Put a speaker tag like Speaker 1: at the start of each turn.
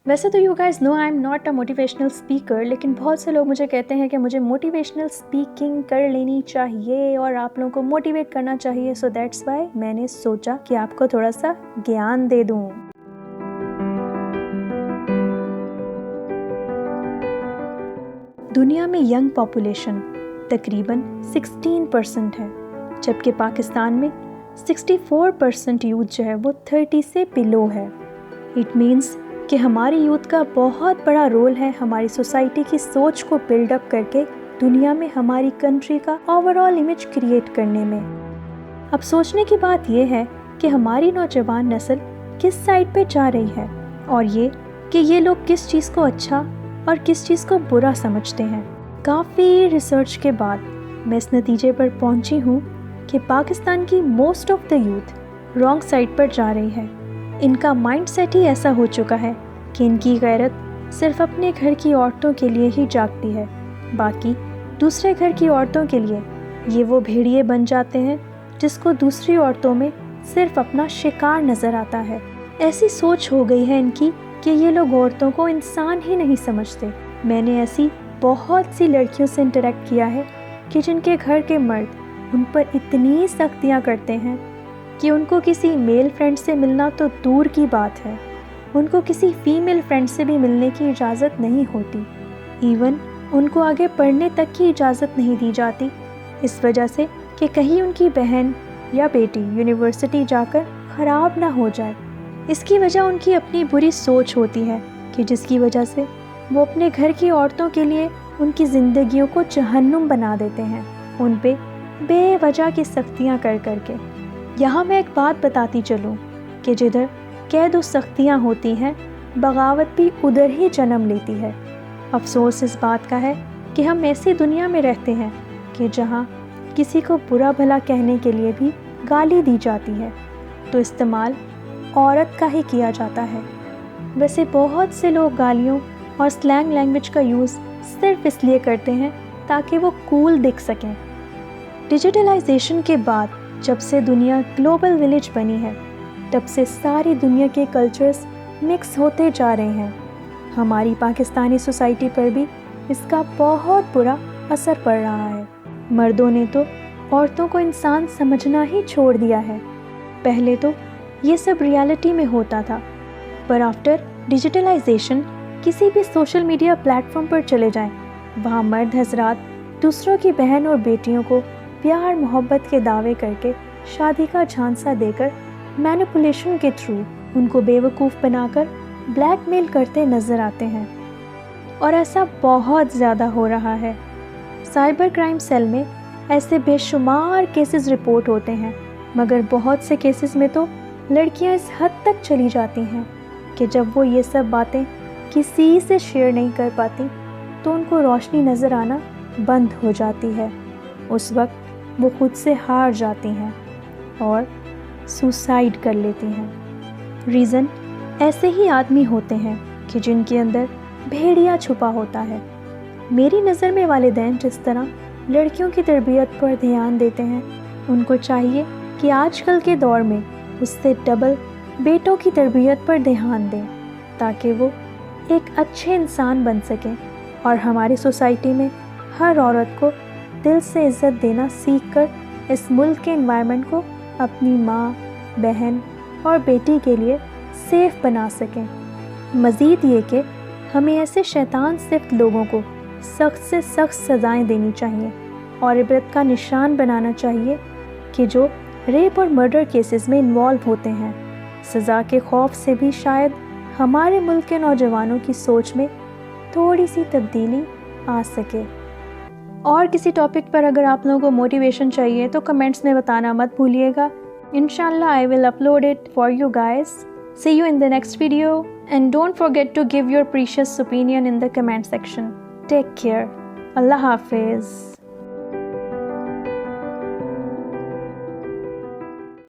Speaker 1: वैसे तो you guys know I am not a motivational speaker, लेकिन बहुत से लोग मुझे कहते हैं कि मुझे मोटिवेशनल स्पीकिंग कर लेनी चाहिए और आप लोगों को मोटिवेट करना चाहिए, सो दैट्स वाई मैंने सोचा कि आपको थोड़ा सा ज्ञान दे दूँ। दुनिया में यंग पॉपुलेशन तकरीबन 16% है, जबकि पाकिस्तान में 64% यूथ जो है वो 30 से बिलो है। इट मीन्स कि हमारी यूथ का बहुत बड़ा रोल है हमारी सोसाइटी की सोच को बिल्डअप करके दुनिया में हमारी कंट्री का ओवरऑल इमेज क्रिएट करने में। अब सोचने की बात यह है कि हमारी नौजवान नस्ल किस साइड पे जा रही है और ये लोग किस चीज़ को अच्छा और किस चीज़ को बुरा समझते हैं। काफ़ी रिसर्च के बाद मैं इस नतीजे पर पहुंची हूँ कि पाकिस्तान की most of the youth wrong side पर जा रही है। इनका माइंडसेट ही ऐसा हो चुका है कि इनकी गैरत सिर्फ अपने घर की औरतों के लिए ही जागती है, बाकी दूसरे घर की औरतों के लिए ये वो भेड़िए बन जाते हैं जिसको दूसरी औरतों में सिर्फ अपना शिकार नज़र आता है। ऐसी सोच हो गई है इनकी कि ये लोग औरतों को इंसान ही नहीं समझते। मैंने ऐसी बहुत सी लड़कियों से इंटरेक्ट किया है कि जिनके घर के मर्द उन पर इतनी सख्तियाँ करते हैं कि उनको किसी मेल फ्रेंड से मिलना तो दूर की बात है, उनको किसी फीमेल फ्रेंड से भी मिलने की इजाज़त नहीं होती। इवन उनको आगे पढ़ने तक की इजाज़त नहीं दी जाती, इस वजह से कि कहीं उनकी बहन या बेटी यूनिवर्सिटी जाकर ख़राब ना हो जाए। इसकी वजह उनकी अपनी बुरी सोच होती है कि जिसकी वजह से वो अपने घर की औरतों के लिए उनकी ज़िंदगियों को जहन्नुम बना देते हैं, उन पे बेवजह की सख्तियाँ कर करके। यहाँ मैं एक बात बताती चलूँ कि जिधर कैद और सख्तियाँ होती हैं, बगावत भी उधर ही जन्म लेती है। अफसोस इस बात का है कि हम ऐसी दुनिया में रहते हैं कि जहाँ किसी को बुरा भला कहने के लिए भी गाली दी जाती है तो इस्तेमाल औरत का ही किया जाता है। वैसे बहुत से लोग गालियों और स्लैंग लैंग्वेज का यूज़ सिर्फ इसलिए करते हैं ताकि वो कूल दिख सकें। डिजिटलाइजेशन के बाद जब से दुनिया ग्लोबल विलेज बनी है, तब से सारी दुनिया के कल्चर्स मिक्स होते जा रहे हैं। हमारी पाकिस्तानी सोसाइटी पर भी इसका बहुत बुरा असर पड़ रहा है। मर्दों ने तो औरतों को इंसान समझना ही छोड़ दिया है। पहले तो ये सब रियलिटी में होता था, पर आफ्टर डिजिटलाइजेशन किसी भी सोशल मीडिया प्लेटफॉर्म पर चले जाएं, वहाँ मर्द हजरात दूसरों की बहन और बेटियों को प्यार मोहब्बत के दावे करके शादी का झांसा देकर मैनिपुलेशन के थ्रू उनको बेवकूफ़ बनाकर ब्लैकमेल करते नज़र आते हैं, और ऐसा बहुत ज़्यादा हो रहा है। साइबर क्राइम सेल में ऐसे बेशुमार केसेस रिपोर्ट होते हैं, मगर बहुत से केसेस में तो लड़कियां इस हद तक चली जाती हैं कि जब वो ये सब बातें किसी से शेयर नहीं कर पाती तो उनको रोशनी नज़र आना बंद हो जाती है। उस वक्त वो खुद से हार जाती हैं और सुसाइड कर लेती हैं। रीज़न ऐसे ही आदमी होते हैं कि जिनके अंदर भेड़िया छुपा होता है। मेरी नज़र में वालिदैन जिस तरह लड़कियों की तरबियत पर ध्यान देते हैं, उनको चाहिए कि आजकल के दौर में उससे डबल बेटों की तरबियत पर ध्यान दें ताकि वो एक अच्छे इंसान बन सकें और हमारी सोसाइटी में हर औरत को दिल से इज़्ज़त देना सीख कर इस मुल्क के एनवायरनमेंट को अपनी माँ, बहन और बेटी के लिए सेफ़ बना सकें। मज़ीद ये कि हमें ऐसे शैतान सिफ्त लोगों को सख्त से सख्त सज़ाएँ देनी चाहिए और इबरत का निशान बनाना चाहिए कि जो रेप और मर्डर केसेस में इन्वॉल्व होते हैं। सज़ा के खौफ से भी शायद हमारे मुल्क के नौजवानों की सोच में थोड़ी सी तब्दीली आ सके। और किसी टॉपिक पर अगर आप लोगों को मोटिवेशन चाहिए तो कमेंट्स में बताना मत भूलिएगा। इंशाल्लाह I will upload it for you guys. See you in the next video and don't forget to give your precious opinion in the comment section. Take care. Allah Hafiz.